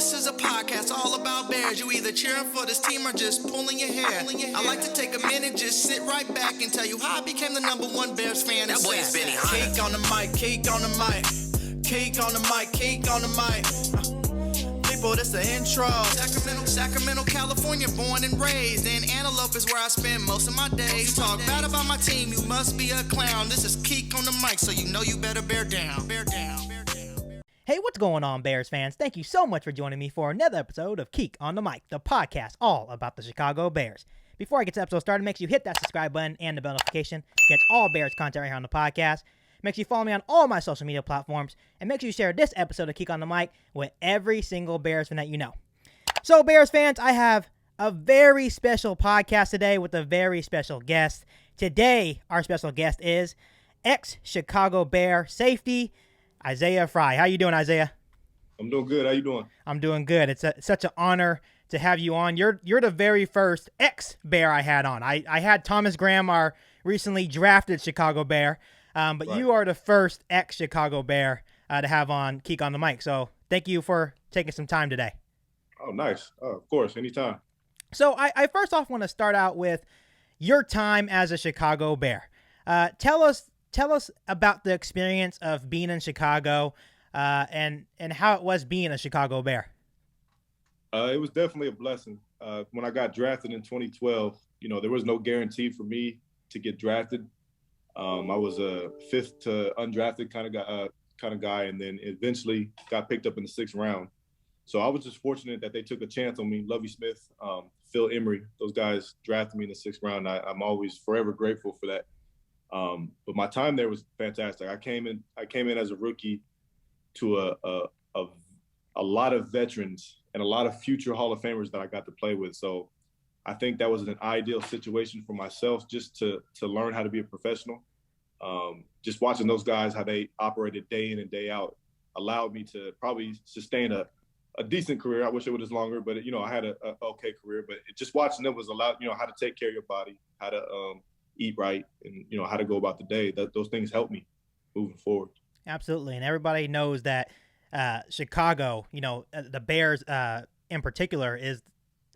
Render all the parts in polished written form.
This is a podcast all about Bears. You either cheering for this team or just pulling your hair. I like to take a minute, just sit right back and tell you how I became the #1 Bears fan. That boy is Benny Hunter. Cake on the mic, cake on the mic, cake on the mic, cake on the mic. People, this the intro. Sacramento, California, born and raised. And Antelope is where I spend most of my days. Talk bad about my team, you must be a clown. This is Keek on the mic, so you know you better bear down. Bear down. Hey, what's going on, Bears fans? Thank you so much for joining me for another episode of Keek on the Mic, the podcast all about the Chicago Bears. Before I get this episode started, make sure you hit that subscribe button and the bell notification to get all Bears content right here on the podcast. Make sure you follow me on all my social media platforms, and make sure you share this episode of Keek on the Mic with every single Bears fan that you know. So, Bears fans, I have a very special podcast today with a very special guest. Today, our special guest is ex-Chicago Bear safety Isaiah Frey. How you doing, Isaiah? I'm doing good. How you doing? I'm doing good. It's such an honor to have you on. You're the very first ex-Bear I had on. I had Thomas Graham, our recently drafted Chicago Bear, but right. You are the first ex-Chicago Bear to have on Keek on the Mic. So thank you for taking some time today. Oh, nice. Of course, anytime. So I first off want to start out with your time as a Chicago Bear. Tell us about the experience of being in Chicago and how it was being a Chicago Bear. It was definitely a blessing. When I got drafted in 2012, there was no guarantee for me to get drafted. I was a fifth to undrafted kind of guy, and then eventually got picked up in the 6th round. So I was just fortunate that they took a chance on me. Lovie Smith, Phil Emery, those guys drafted me in the 6th round. I'm always forever grateful for that. But my time there was fantastic. I came in as a rookie to a lot of veterans and a lot of future Hall of Famers that I got to play with. So I think that was an ideal situation for myself, just to learn how to be a professional. Just watching those guys, how they operated day in and day out, allowed me to probably sustain a decent career. I wish it was longer, but I had a okay career. But just watching them was allowed, how to take care of your body, how to eat right, and how to go about the day. Those things help me moving forward. Absolutely. And everybody knows that Chicago, the Bears in particular, is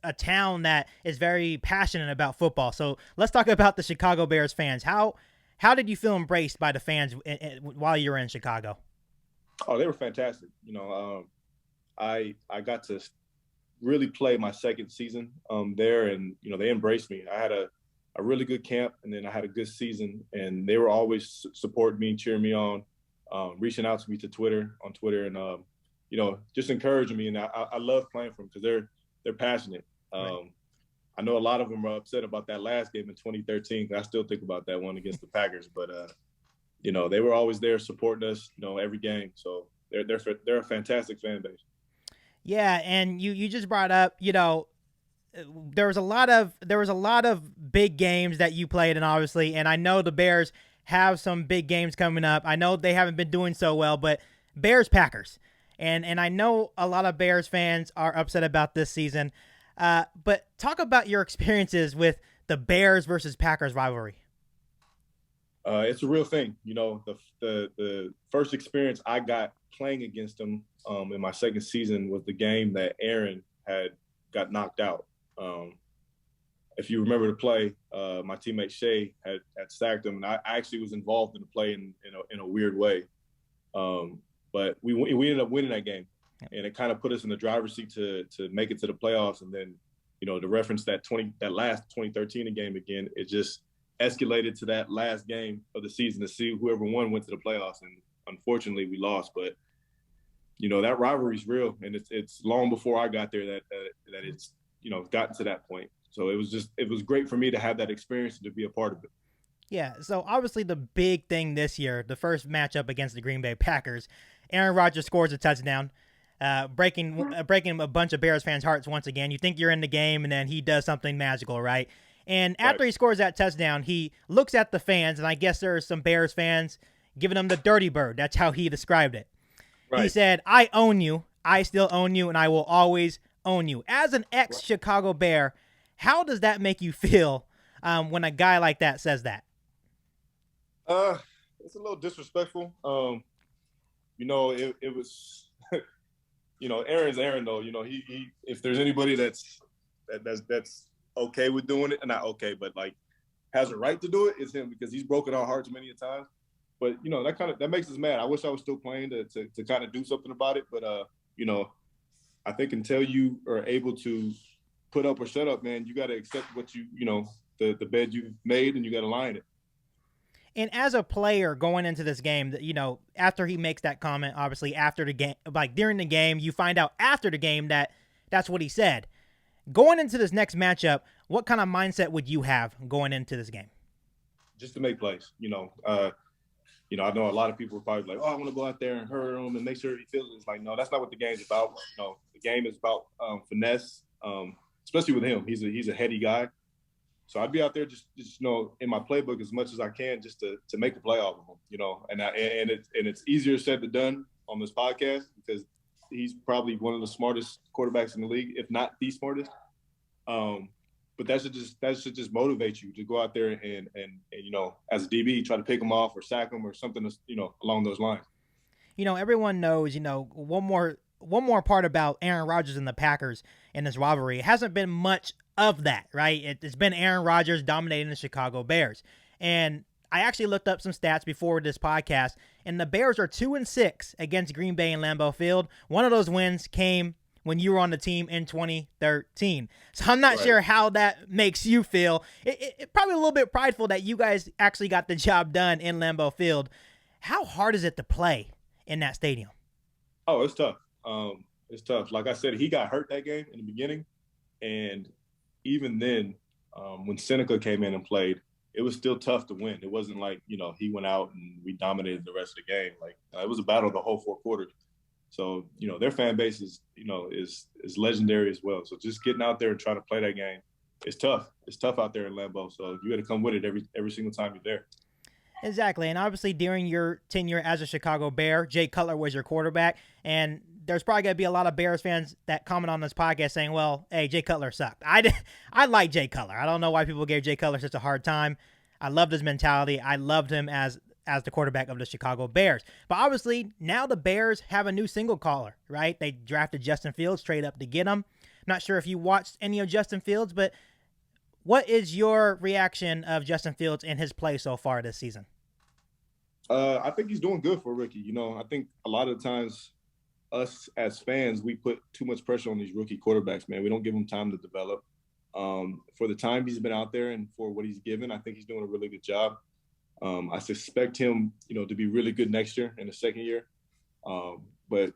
a town that is very passionate about football. So let's talk about the Chicago Bears fans. How did you feel embraced by the fans while you were in Chicago? Oh, they were fantastic. I got to really play my second season there, and they embraced me. I had a really good camp, and then I had a good season, and they were always supporting me, cheering me on, reaching out to me on Twitter, and just encouraging me. And I love playing for them because they're passionate. Right. I know a lot of them are upset about that last game in 2013. I still think about that one against the Packers, but they were always there supporting us, every game. So they're a fantastic fan base. Yeah, and you just brought up, there was a lot of big games that you played in, obviously, and I know the Bears have some big games coming up. I know they haven't been doing so well, but Bears-Packers. And I know a lot of Bears fans are upset about this season. But talk about your experiences with the Bears versus Packers rivalry. It's a real thing. The first experience I got playing against them in my second season was the game that Aaron got knocked out. If you remember the play, my teammate Shea had sacked him, and I actually was involved in the play in a weird way. But we ended up winning that game, and it kind of put us in the driver's seat to make it to the playoffs. And then, to reference that last 2013 game again, it just escalated to that last game of the season to see whoever won went to the playoffs. And unfortunately, we lost. But that rivalry is real, and it's long before I got there that it's gotten to that point. So it was great for me to have that experience and to be a part of it. Yeah, so obviously the big thing this year, the first matchup against the Green Bay Packers, Aaron Rodgers scores a touchdown, breaking a bunch of Bears fans' hearts once again. You think you're in the game, and then he does something magical, right? And after he scores that touchdown, he looks at the fans, and I guess there are some Bears fans giving him the dirty bird. That's how he described it. Right. He said, "I own you. I still own you, and I will always own you." As an ex-Chicago Bear, how does that make you feel when a guy like that says that? It's a little disrespectful. It was Aaron's Aaron though. He if there's anybody that's okay with doing it, and not okay, but like has a right to do it, it's him, because he's broken our hearts many a times. But that makes us mad. I wish I was still playing to kind of do something about it. But I think until you are able to put up or shut up, man, you got to accept what the bed you've made, and you got to lie in it. And as a player going into this game, after he makes that comment, obviously after the game, like during the game, you find out after the game that that's what he said. Going into this next matchup, what kind of mindset would you have going into this game? Just to make plays. I know a lot of people are probably like, oh, I want to go out there and hurt him and make sure he feels it. It's like, no, that's not what the game's about. The game is about finesse, especially with him. He's a heady guy. So I'd be out there just in my playbook as much as I can, just to make a play off of him, and it's easier said than done on this podcast, because he's probably one of the smartest quarterbacks in the league, if not the smartest. But that should just motivate you to go out there and as a DB, try to pick him off or sack him or something, along those lines. Everyone knows, one more part about Aaron Rodgers and the Packers in this rivalry. It hasn't been much of that, right? It's been Aaron Rodgers dominating the Chicago Bears. And I actually looked up some stats before this podcast, and the Bears are 2-6 against Green Bay and Lambeau Field. One of those wins came when you were on the team in 2013. So I'm not sure how that makes you feel. It probably a little bit prideful that you guys actually got the job done in Lambeau Field. How hard is it to play in that stadium? Oh, it's tough. It's tough. Like I said, he got hurt that game in the beginning. And even then, when Seneca came in and played, it was still tough to win. It wasn't like, he went out and we dominated the rest of the game. Like, it was a battle the whole 4 quarters. So, their fan base is legendary as well. So just getting out there and trying to play that game, it's tough. It's tough out there in Lambeau. So you got to come with it every single time you're there. Exactly. And obviously during your tenure as a Chicago Bear, Jay Cutler was your quarterback. And there's probably going to be a lot of Bears fans that comment on this podcast saying, well, hey, Jay Cutler sucked. I like Jay Cutler. I don't know why people gave Jay Cutler such a hard time. I loved his mentality. I loved him as the quarterback of the Chicago Bears. But obviously, now the Bears have a new single caller, right? They drafted Justin Fields straight up to get him. I'm not sure if you watched any of Justin Fields, but what is your reaction of Justin Fields in his play so far this season? I think he's doing good for a rookie. I think a lot of times us as fans, we put too much pressure on these rookie quarterbacks, man. We don't give them time to develop. For the time he's been out there and for what he's given, I think he's doing a really good job. I suspect him, to be really good next year in the second year. But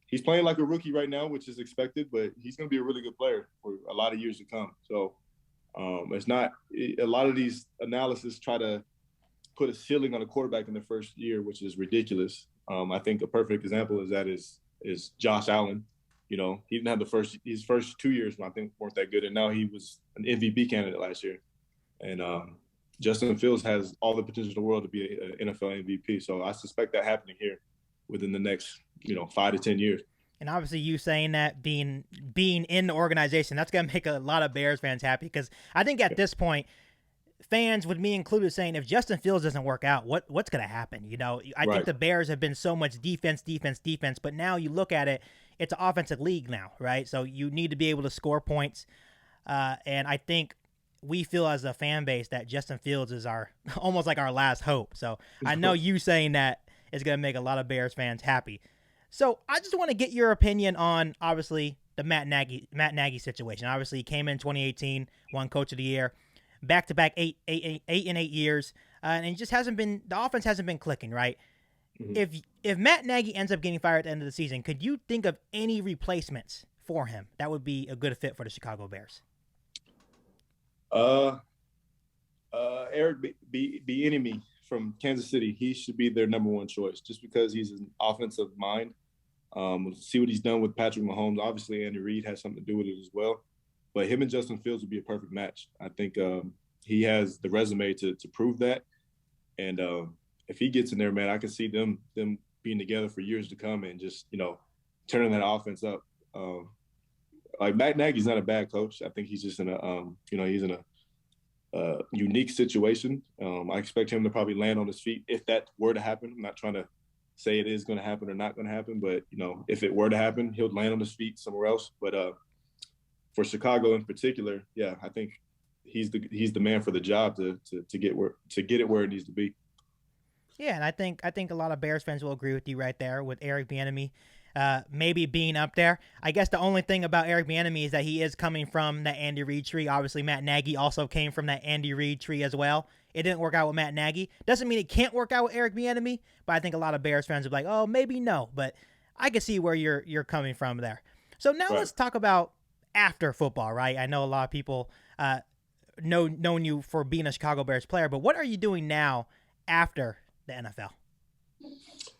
he's playing like a rookie right now, which is expected, but he's going to be a really good player for a lot of years to come. So it's not – a lot of these analysis try to put a ceiling on a quarterback in the first year, which is ridiculous. I think a perfect example of that is Josh Allen. He didn't have his first 2 years, I think, weren't that good, and now he was an MVP candidate last year. And Justin Fields has all the potential in the world to be an NFL MVP. So I suspect that happening here within the next, 5 to 10 years. And obviously you saying that being in the organization, that's going to make a lot of Bears fans happy, because I think at this point, fans, with me included, saying if Justin Fields doesn't work out, what's going to happen? I think the Bears have been so much defense, but now you look at it, it's an offensive league now, right? So you need to be able to score points. And I think we feel as a fan base that Justin Fields is almost like our last hope. So I know you saying that is going to make a lot of Bears fans happy. So I just want to get your opinion on, obviously, the Matt Nagy situation. Obviously, he came in 2018, won Coach of the Year, back-to-back 8 years, and it just the offense hasn't been clicking, right? Mm-hmm. If Matt Nagy ends up getting fired at the end of the season, could you think of any replacements for him that would be a good fit for the Chicago Bears? Eric Bieniemy from Kansas City. He should be their number one choice just because he's an offensive mind. See what he's done with Patrick Mahomes. Obviously, Andy Reid has something to do with it as well. But him and Justin Fields would be a perfect match. I think he has the resume to prove that. And if he gets in there, man, I can see them being together for years to come and just, turning that offense up. Like Matt Nagy's not a bad coach. I think he's just in a unique situation. I expect him to probably land on his feet if that were to happen. I'm not trying to say it is going to happen or not going to happen. But, you know, if it were to happen, he'll land on his feet somewhere else. But for Chicago in particular, yeah, I think he's the man for the job to get it where it needs to be. Yeah, and I think a lot of Bears fans will agree with you right there with Eric Bieniemy maybe being up there. I guess the only thing about Eric Bieniemy is that he is coming from that Andy Reid tree. Obviously, Matt Nagy also came from that Andy Reid tree as well. It didn't work out with Matt Nagy. Doesn't mean it can't work out with Eric Bieniemy, but I think a lot of Bears fans will be like, oh, maybe no. But I can see where you're coming from there. So now let's talk about after football, right? I know a lot of people known you for being a Chicago Bears player, but what are you doing now after the NFL?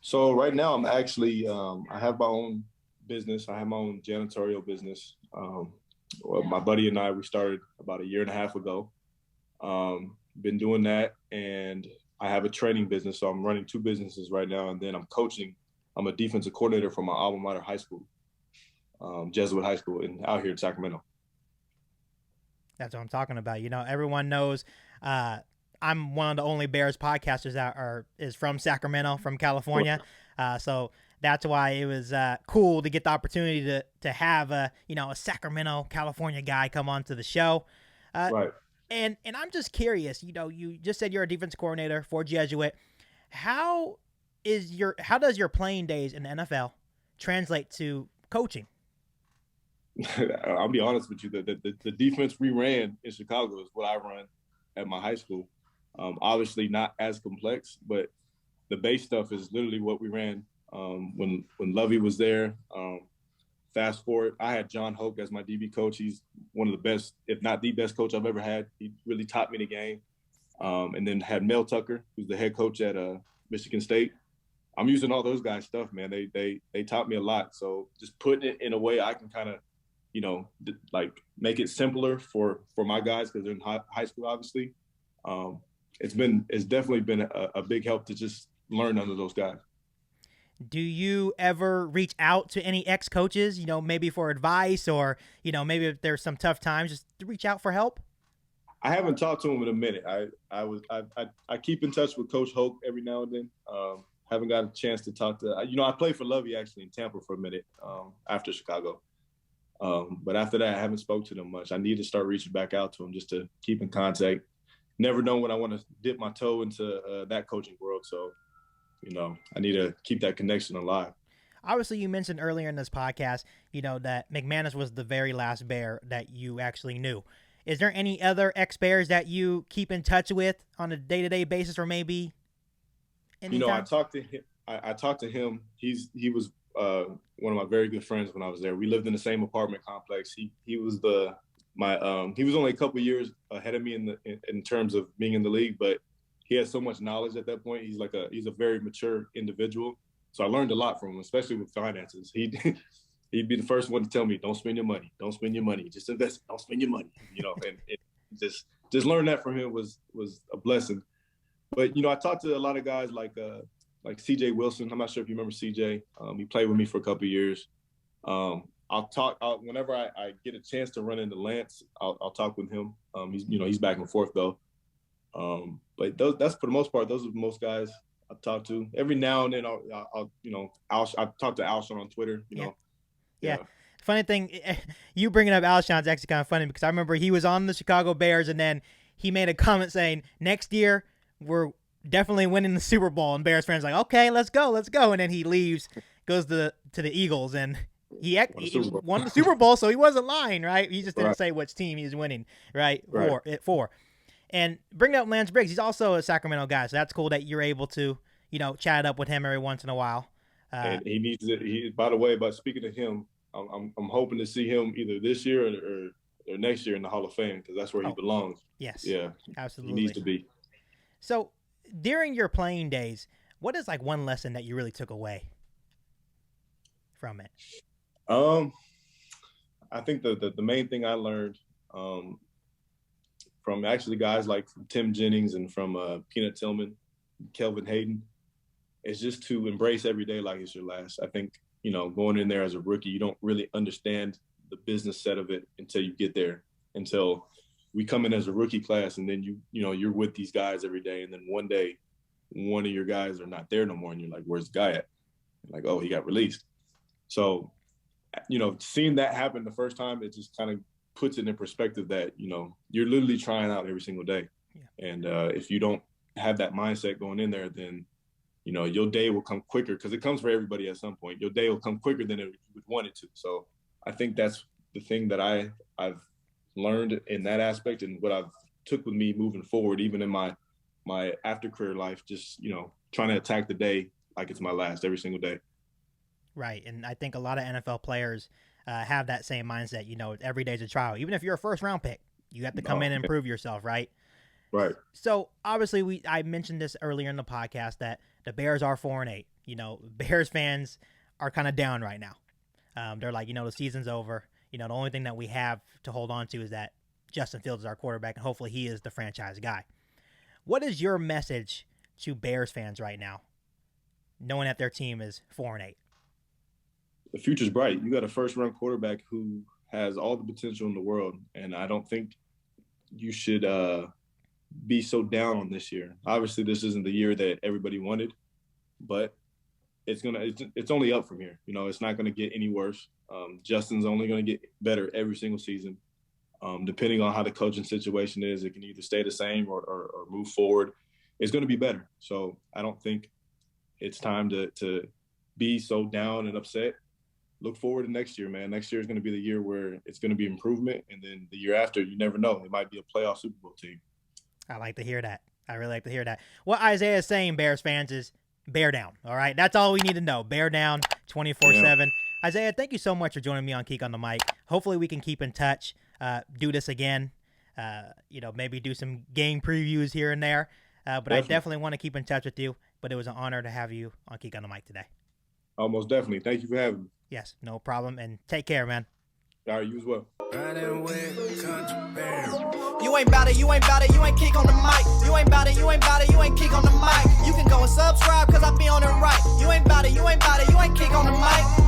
So right now I'm actually I have my own business. I have my own janitorial business. Well, my buddy and I, we started about 1.5 years ago. Been doing that, and I have a training business. So I'm running 2 businesses right now, and then I'm coaching. I'm a defensive coordinator for my alma mater high school, Jesuit High School out here in Sacramento. That's what I'm talking about. You know, everyone knows I'm one of the only Bears podcasters that is from Sacramento, from California. So that's why it was cool to get the opportunity to have a Sacramento, California guy come onto the show. Right. And I'm just curious, you know, you just said you're a defense coordinator for Jesuit. How does your playing days in the NFL translate to coaching? I'll be honest with you, the defense we ran in Chicago is what I run at my high school. Obviously not as complex, but the base stuff is literally what we ran when Lovey was there. Fast forward, I had John Hoke as my DB coach. He's one of the best, if not the best coach I've ever had. He really taught me the game. And then had Mel Tucker, who's the head coach at Michigan State. I'm using all those guys' stuff, man. They taught me a lot. So just putting it in a way I can kind of, you know, like make it simpler for my guys because they're in high school, obviously. It's definitely been a big help to just learn under those guys. Do you ever reach out to any ex-coaches, you know, maybe for advice or, you know, maybe if there's some tough times, just to reach out for help? I haven't talked to him in a minute. I keep in touch with Coach Hoke every now and then. Haven't got a chance to talk to, I played for Lovey actually in Tampa for a minute after Chicago. But after that, I haven't spoke to them much. I need to start reaching back out to them just to keep in contact. Never know when I want to dip my toe into that coaching world. So, you know, I need to keep that connection alive. Obviously, you mentioned earlier in this podcast, you know, that McManus was the very last Bear that you actually knew. Is there any other ex-Bears that you keep in touch with on a day-to-day basis or maybe anytime? You know, I talked to him. He was one of my very good friends when I was there. We lived in the same apartment complex. He was he was only a couple of years ahead of me in terms of being in the league, but he had so much knowledge at that point. He's a very mature individual. So I learned a lot from him, especially with finances. He'd be the first one to tell me, don't spend your money. Don't spend your money. Just invest. Don't spend your money. You know, and just learn that from him was a blessing. But, you know, I talked to a lot of guys like CJ Wilson. I'm not sure if you remember CJ. He played with me for a couple of years. Whenever I get a chance to run into Lance, I'll talk with him. He's back and forth though. But that's for the most part, those are the most guys I've talked to. Every now and then I've talked to Alshon on Twitter, you know. Yeah. Funny thing, you bringing up Alshon is actually kind of funny because I remember he was on the Chicago Bears and then he made a comment saying, next year we're definitely winning the Super Bowl. And Bears fans are like, okay, let's go. And then he leaves, goes to the Eagles, and he won the Super Bowl, so he wasn't lying, right? He just didn't say which team he was winning, right? For. And bring up Lance Briggs. He's also a Sacramento guy, so that's cool that you're able to, you know, chat up with him every once in a while. And he needs it. By the way, about speaking to him, I'm hoping to see him either this year or next year in the Hall of Fame because that's where he belongs. Yes. Yeah. Absolutely. He needs to be. So during your playing days, what is like one lesson that you really took away from it? I think the main thing I learned from actually guys like Tim Jennings and from Peanut Tillman, Kelvin Hayden, is just to embrace every day like it's your last. I think, you know, going in there as a rookie, you don't really understand the business set of it until you get there, until we come in as a rookie class and then you're with these guys every day. And then one day one of your guys are not there no more, and you're like, where's the guy at? Like, oh, he got released. So, seeing that happen the first time, it just kind of puts it in perspective that, you're literally trying out every single day. Yeah. And if you don't have that mindset going in there, then, your day will come quicker, because it comes for everybody at some point. Your day will come quicker than you would want it to. So I think that's the thing that I've learned in that aspect, and what I've took with me moving forward, even in my after career life, just, trying to attack the day like it's my last every single day. Right. And I think a lot of NFL players have that same mindset. Every day's a trial. Even if you're a first round pick, you have to come in and prove yourself, right? Right. So obviously I mentioned this earlier in the podcast that the Bears are 4-8. Bears fans are kind of down right now. They're like, the season's over. The only thing that we have to hold on to is that Justin Fields is our quarterback, and hopefully he is the franchise guy. What is your message to Bears fans right now, knowing that their team is 4-8? The future's bright. You got a first-round quarterback who has all the potential in the world, and I don't think you should be so down on this year. Obviously, this isn't the year that everybody wanted, but it's only up from here. It's not going to get any worse. Justin's only going to get better every single season. Depending on how the coaching situation is, it can either stay the same or move forward. It's going to be better. So I don't think it's time to be so down and upset. Look forward to next year, man. Next year is going to be the year where it's going to be improvement. And then the year after, you never know. It might be a playoff Super Bowl team. I like to hear that. I really like to hear that. What Isaiah is saying, Bears fans, is bear down. All right? That's all we need to know. Bear down 24/7. Isaiah, thank you so much for joining me on Geek on the Mic. Hopefully we can keep in touch, do this again, maybe do some game previews here and there. But definitely. I definitely want to keep in touch with you. But it was an honor to have you on Geek on the Mic today. Almost definitely. Thank you for having me. Yes, no problem. And take care, man. All right, you as well. You ain't bout it, you ain't bout it, you ain't Geek on the Mic. You ain't bout it, you ain't bout it, you ain't Geek on the Mic. You can go and subscribe, cause I be on it right. You ain't bout it, you ain't bout it, you ain't Geek on the Mic.